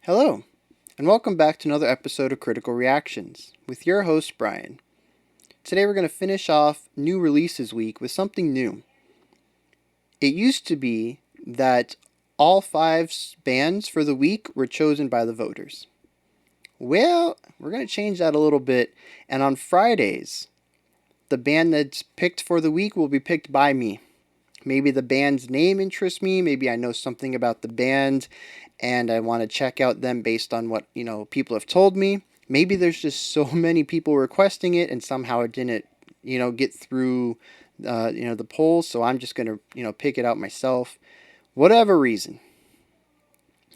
Hello, and welcome back to another episode of Critical Reactions with your host, Bryan. Today we're going to finish off New Releases Week with something new. It used to be that all five bands for the week were chosen by the voters. Well, we're going to change that a little bit, and on Fridays, the band that's picked for the week will be picked by me. Maybe the band's name interests me, maybe I know something about the band, and I want to check out them based on what, people have told me. Maybe there's just so many people requesting it and somehow it didn't, get through, the polls. So I'm just going to, pick it out myself. Whatever reason.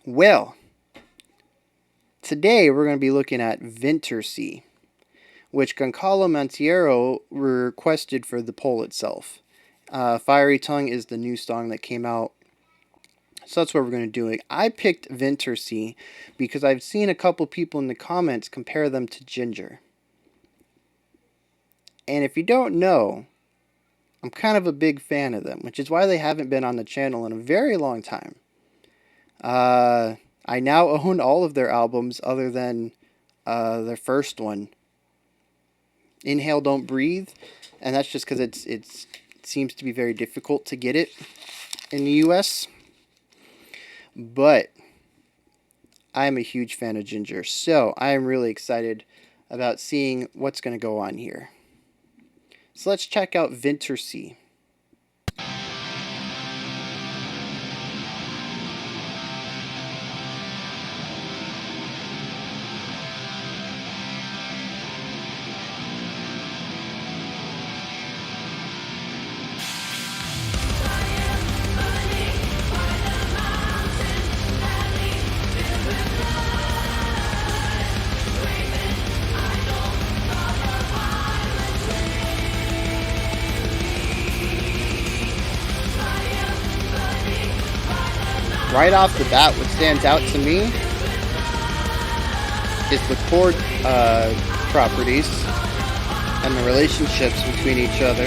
Well, today we're going to be looking at VINTERSEA, which Goncalo Monteiro requested for the poll itself. Fiery Tongue is the new song that came out. So that's what we're going to do. I picked VINTERSEA because I've seen a couple people in the comments compare them to Ginger. And if you don't know, I'm kind of a big fan of them, which is why they haven't been on the channel in a very long time. I now own all of their albums other than their first one, Inhale Don't Breathe, and that's just because it seems to be very difficult to get it in the US. But I am a huge fan of Ginger, so I am really excited about seeing what's going to go on here. So let's check out VINTERSEA. Right off the bat, what stands out to me is the chord properties and the relationships between each other.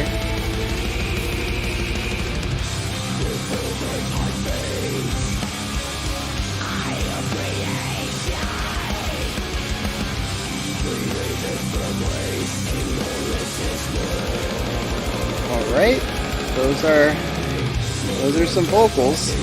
All right, those are some vocals.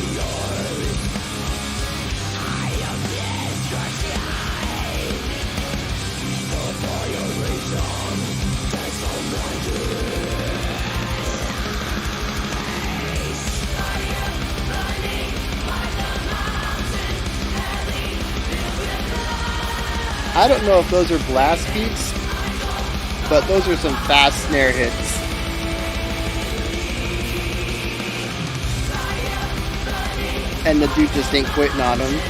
I don't know if those are blast beats, but those are some fast snare hits. And the dude just ain't quitting on him.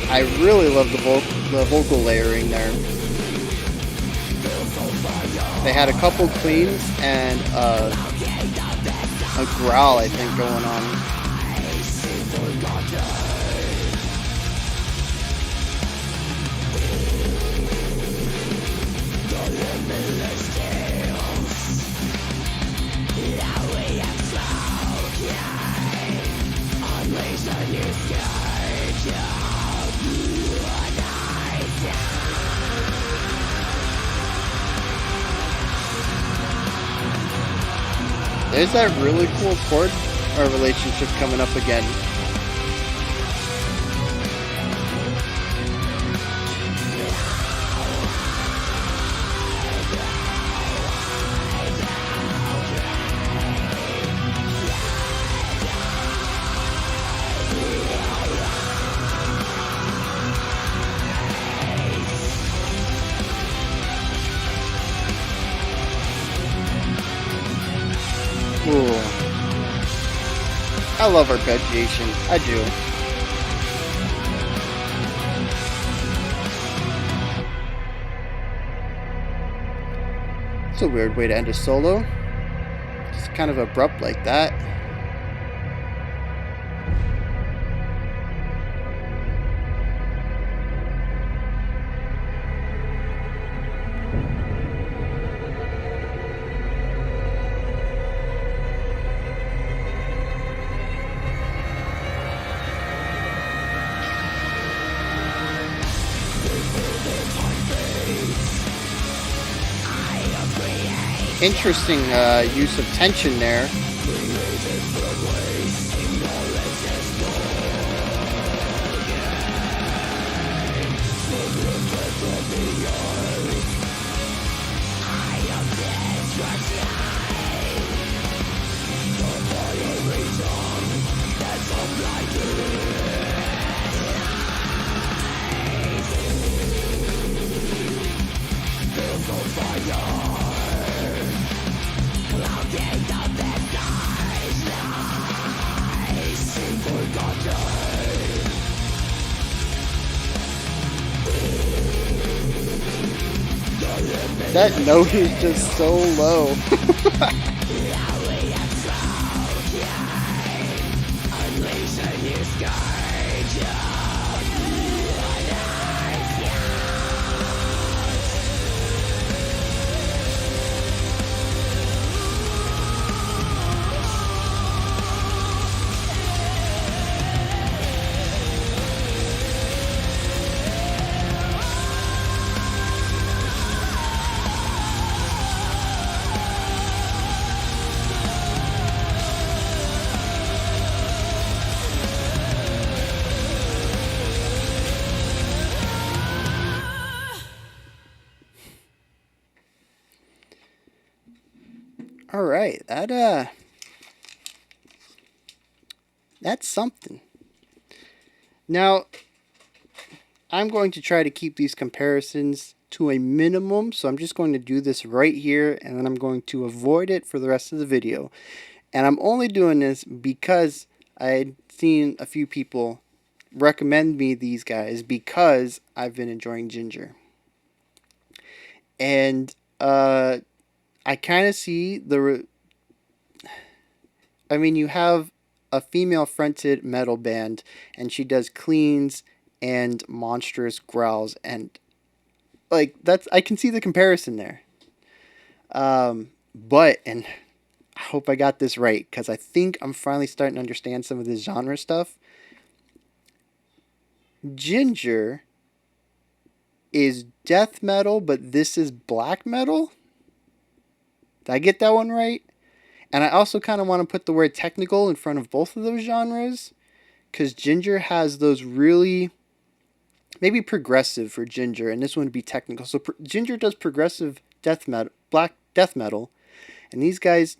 I really love the vocal layering there. They had a couple cleans and a growl, I think, going on. There's that really cool chord or relationship coming up again. Ooh. I love arpeggiation. I do. It's a weird way to end a solo. Just kind of abrupt like that. Interesting use of tension there. That note is just so low. All right, that's something. Now, I'm going to try to keep these comparisons to a minimum, so I'm just going to do this right here, and then I'm going to avoid it for the rest of the video. And I'm only doing this because I'd seen a few people recommend me these guys because I've been enjoying Ginger. And I kind of see I mean, you have a female fronted metal band, and she does cleans and monstrous growls, and like I can see the comparison there. But and I hope I got this right because I think I'm finally starting to understand some of this genre stuff. Ginger is death metal, but this is black metal. Did I get that one right? And I also kind of want to put the word technical in front of both of those genres because Ginger has those really, maybe progressive for Ginger, and this one would be technical. So Ginger does progressive death metal, black death metal, and these guys,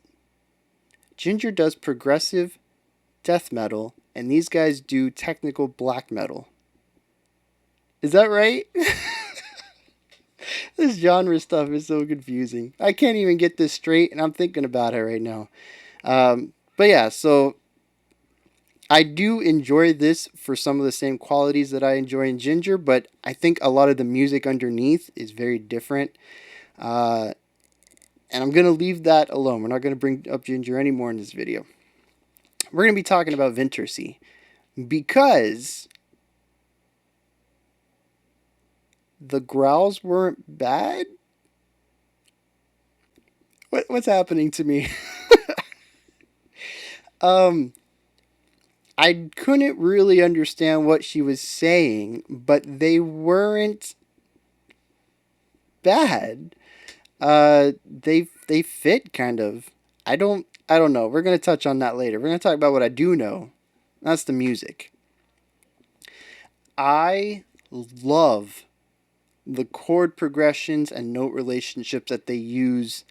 Ginger does progressive death metal, and these guys do technical black metal. Is that right? This genre stuff is so confusing. I can't even get this straight, and I'm thinking about it right now. But yeah, so I do enjoy this for some of the same qualities that I enjoy in Ginger, but I think a lot of the music underneath is very different. And I'm going to leave that alone. We're not going to bring up Ginger anymore in this video. We're going to be talking about VINTERSEA because the growls weren't bad. What's happening to me? I couldn't really understand what she was saying, but they weren't bad. They fit kind of. I don't know. We're gonna touch on that later. We're gonna talk about what I do know. That's the music. I love the chord progressions and note relationships that they use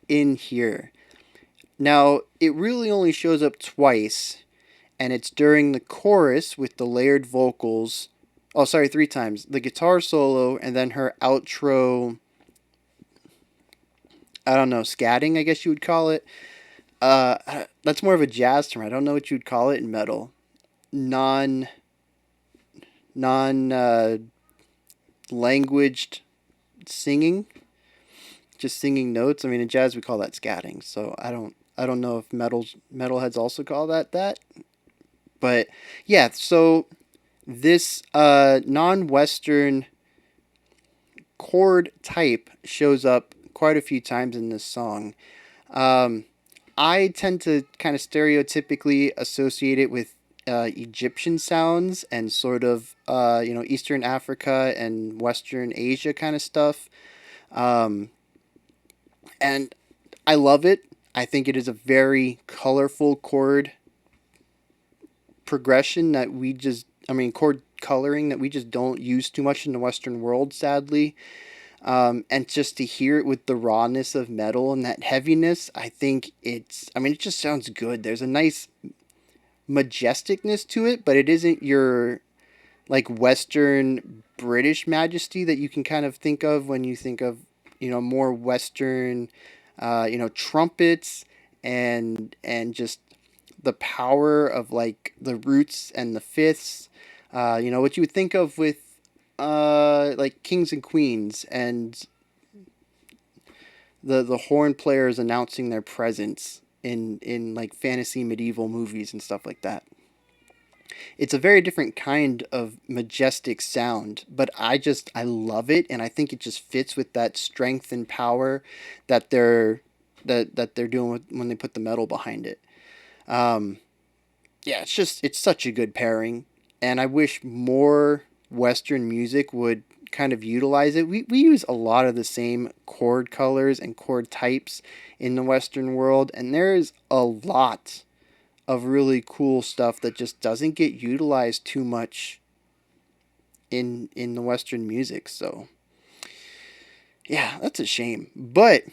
in here. Now, it really only shows up twice, and it's during the chorus with the layered vocals. Oh, sorry, 3 times. The guitar solo, and then her outro, I don't know, scatting, I guess you would call it. That's more of a jazz term. I don't know what you would call it in metal. Non languaged singing, just singing notes. I mean, in jazz we call that scatting. So I don't know if metalheads also call that. But yeah, so this non-Western chord type shows up quite a few times in this song. I tend to kind of stereotypically associate it with Egyptian sounds and sort of Eastern Africa and Western Asia kind of stuff. And I love it. I think it is a very colorful chord progression that we just, I mean, chord coloring that we just don't use too much in the Western world, sadly. And just to hear it with the rawness of metal and that heaviness, I think it's, I mean, it just sounds good. There's a nice majesticness to it, but it isn't your like Western British majesty that you can kind of think of when you think of, more Western, trumpets and just the power of like the roots and the fifths. What you would think of with like kings and queens and the horn players announcing their presence in like fantasy medieval movies and stuff like that. It's a very different kind of majestic sound, but I love it, and I think it just fits with that strength and power that they're doing when they put the metal behind it. Um, yeah, it's such a good pairing, and I wish more Western music would kind of utilize it. We use a lot of the same chord colors and chord types in the Western world, and there is a lot of really cool stuff that just doesn't get utilized too much in the Western music. So yeah, that's a shame. But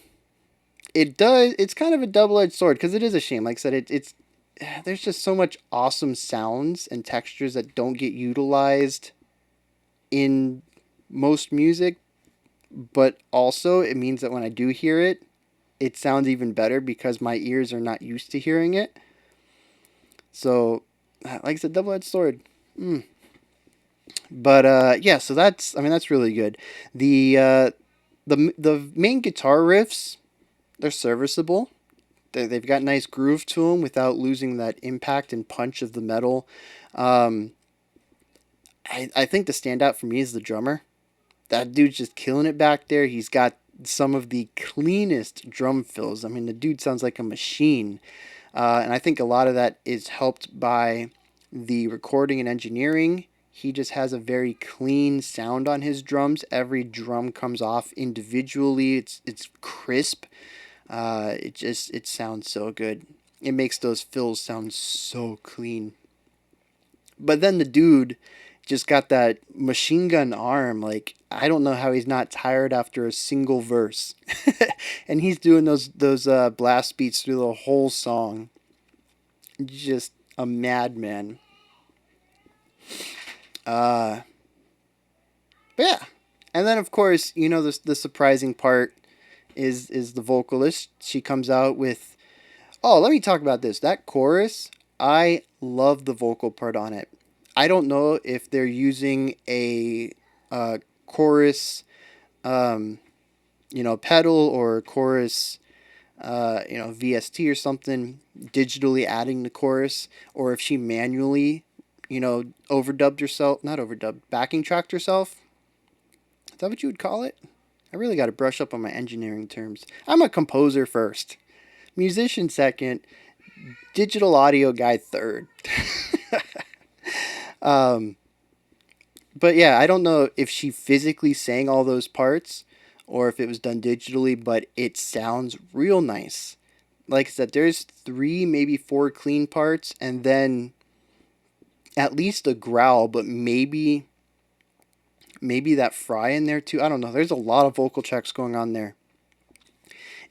it's kind of a double-edged sword because it is a shame. Like I said, it's there's just so much awesome sounds and textures that don't get utilized in most music, but also it means that when I do hear it, it sounds even better because my ears are not used to hearing it. So, like I said, double-edged sword. Mm. But yeah, so that's, I mean, that's really good. The main guitar riffs, they're serviceable. They've got nice groove to them without losing that impact and punch of the metal. Um, I think the standout for me is the drummer. That dude's just killing it back there. He's got some of the cleanest drum fills. I mean, the dude sounds like a machine. And I think a lot of that is helped by the recording and engineering. He just has a very clean sound on his drums. Every drum comes off individually. It's crisp. It sounds so good. It makes those fills sound so clean. But then the dude just got that machine gun arm. Like, I don't know how he's not tired after a single verse. And he's doing those blast beats through the whole song. Just a madman. Uh, but yeah. And then of course, the surprising part is the vocalist. She comes out with, oh, let me talk about this. That chorus, I love the vocal part on it. I don't know if they're using a chorus, um, pedal or chorus, VST or something, digitally adding the chorus, or if she manually, overdubbed herself, not overdubbed, backing tracked herself. Is that what you would call it? I really got to brush up on my engineering terms. I'm a composer first, musician second, digital audio guy third. um, but yeah, I don't know if she physically sang all those parts or if it was done digitally, but it sounds real nice. Like I said, there's 3, maybe 4 clean parts, and then at least a growl, but maybe that fry in there too. I don't know. There's a lot of vocal checks going on there.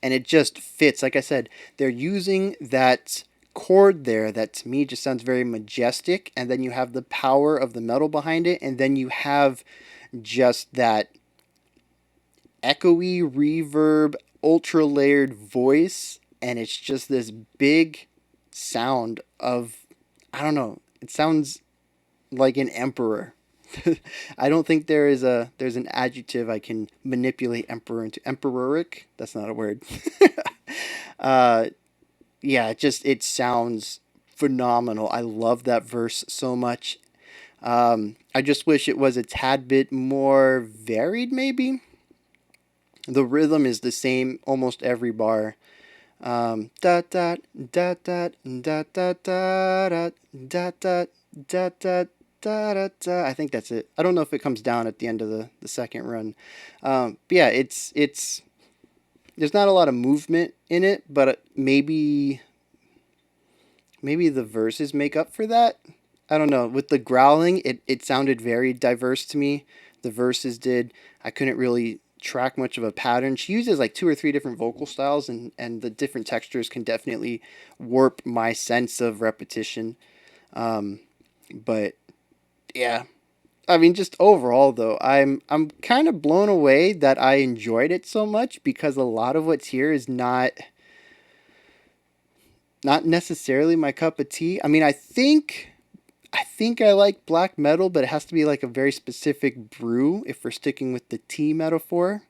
And it just fits. Like I said, they're using that chord there that to me just sounds very majestic, and then you have the power of the metal behind it, and then you have just that echoey reverb, ultra layered voice, and it's just this big sound of, I don't know, it sounds like an emperor. I don't think there's an adjective I can manipulate emperor into. Emperoric? That's not a word. uh, yeah, it sounds phenomenal. I love that verse so much. I just wish it was a tad bit more varied, maybe. The rhythm is the same almost every bar. Da da da da da da da da da da da da da da. I think that's it. I don't know if it comes down at the end of the second run. But yeah, it's There's not a lot of movement in it, but maybe the verses make up for that. I don't know. With the growling, it sounded very diverse to me. The verses did. I couldn't really track much of a pattern. She uses like 2 or 3 different vocal styles, and the different textures can definitely warp my sense of repetition. But yeah, I mean, just overall though, I'm kind of blown away that I enjoyed it so much, because a lot of what's here is not necessarily my cup of tea. I mean, I think I like black metal, but it has to be like a very specific brew if we're sticking with the tea metaphor.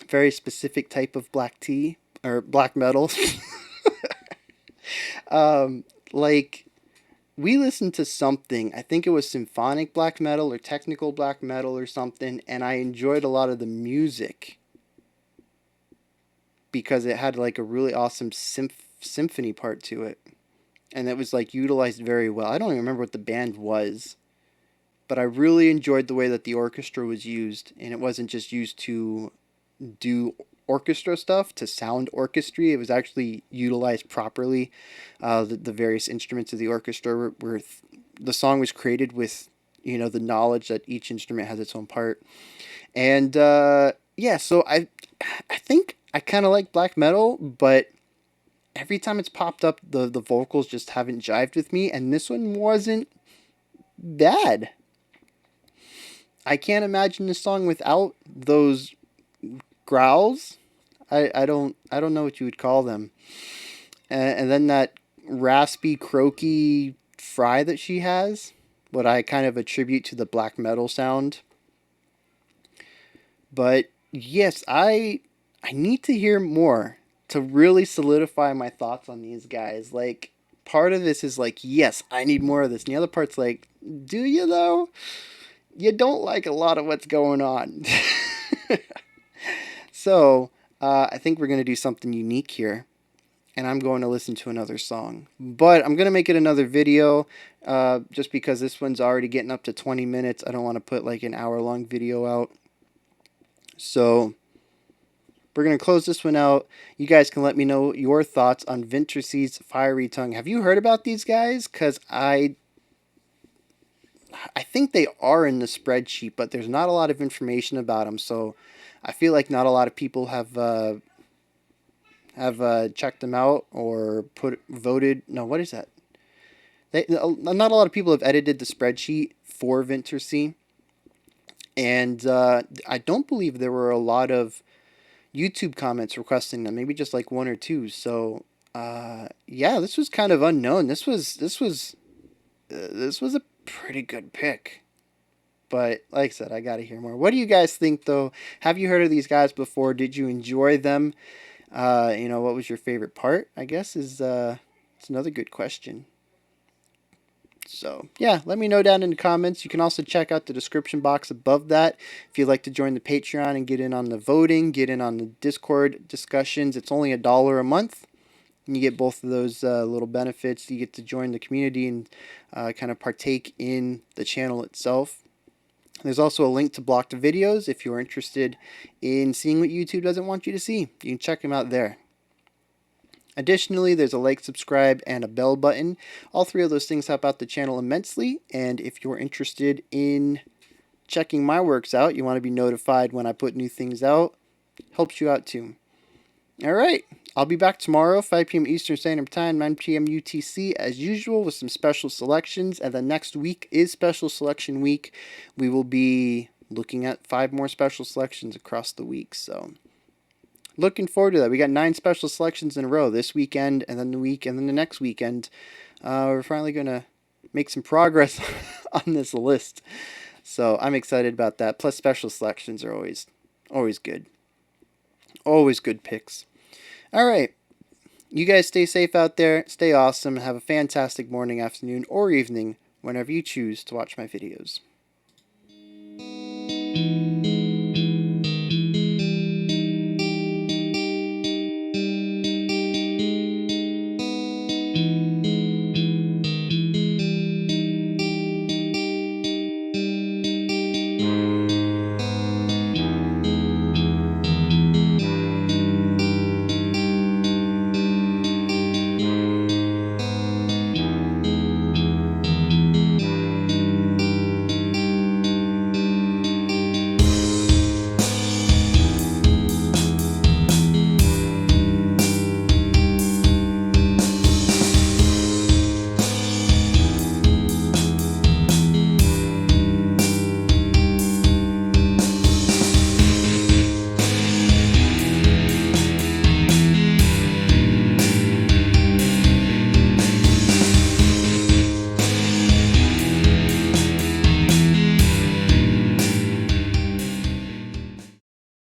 Very specific type of black tea or black metal. Like, we listened to something, I think it was symphonic black metal or technical black metal or something, and I enjoyed a lot of the music because it had like a really awesome symphony part to it. And it was like utilized very well. I don't even remember what the band was, but I really enjoyed the way that the orchestra was used, and it wasn't just used to do orchestra stuff to sound orchestry. It was actually utilized properly. The various instruments of the orchestra were the song was created with the knowledge that each instrument has its own part. And yeah, so I think I kind of like black metal, but every time it's popped up, the vocals just haven't jived with me, and this one wasn't bad. I can't imagine this song without those growls. I don't know what you would call them. And then that raspy, croaky fry that she has, what I kind of attribute to the black metal sound. But yes, I need to hear more to really solidify my thoughts on these guys. Like, part of this is like, yes, I need more of this. And the other part's like, do you though? You don't like a lot of what's going on. So, I think we're going to do something unique here. And I'm going to listen to another song. But I'm going to make it another video, just because this one's already getting up to 20 minutes. I don't want to put like an hour-long video out. So, we're going to close this one out. You guys can let me know your thoughts on VINTERSEA's Fiery Tongue. Have you heard about these guys? Because I think they are in the spreadsheet, but there's not a lot of information about them. So I feel like not a lot of people have checked them out or voted. No, what is that? Not a lot of people have edited the spreadsheet for VINTERSEA, and I don't believe there were a lot of YouTube comments requesting them. Maybe just like 1 or 2. So yeah, this was kind of unknown. This was a pretty good pick. But like I said, I gotta hear more. What do you guys think though? Have you heard of these guys before? Did you enjoy them? What was your favorite part? I guess it's another good question. So yeah, let me know down in the comments. You can also check out the description box above that if you'd like to join the Patreon and get in on the voting, get in on the Discord discussions. It's only $1 a month. And you get both of those little benefits. You get to join the community and kind of partake in the channel itself. There's also a link to blocked videos if you're interested in seeing what YouTube doesn't want you to see. You can check them out there. Additionally, there's a like, subscribe, and a bell button. All 3 of those things help out the channel immensely. And if you're interested in checking my works out, you want to be notified when I put new things out, helps you out too. All right, I'll be back tomorrow, 5 p.m. Eastern Standard Time, 9 p.m. UTC, as usual, with some special selections. And the next week is Special Selection Week. We will be looking at 5 more special selections across the week. So, looking forward to that. We got 9 special selections in a row this weekend, and then the next weekend. We're finally going to make some progress on this list. So, I'm excited about that. Plus, special selections are always good. Always good picks. All right. You guys stay safe out there. Stay awesome. Have a fantastic morning, afternoon, or evening whenever you choose to watch my videos.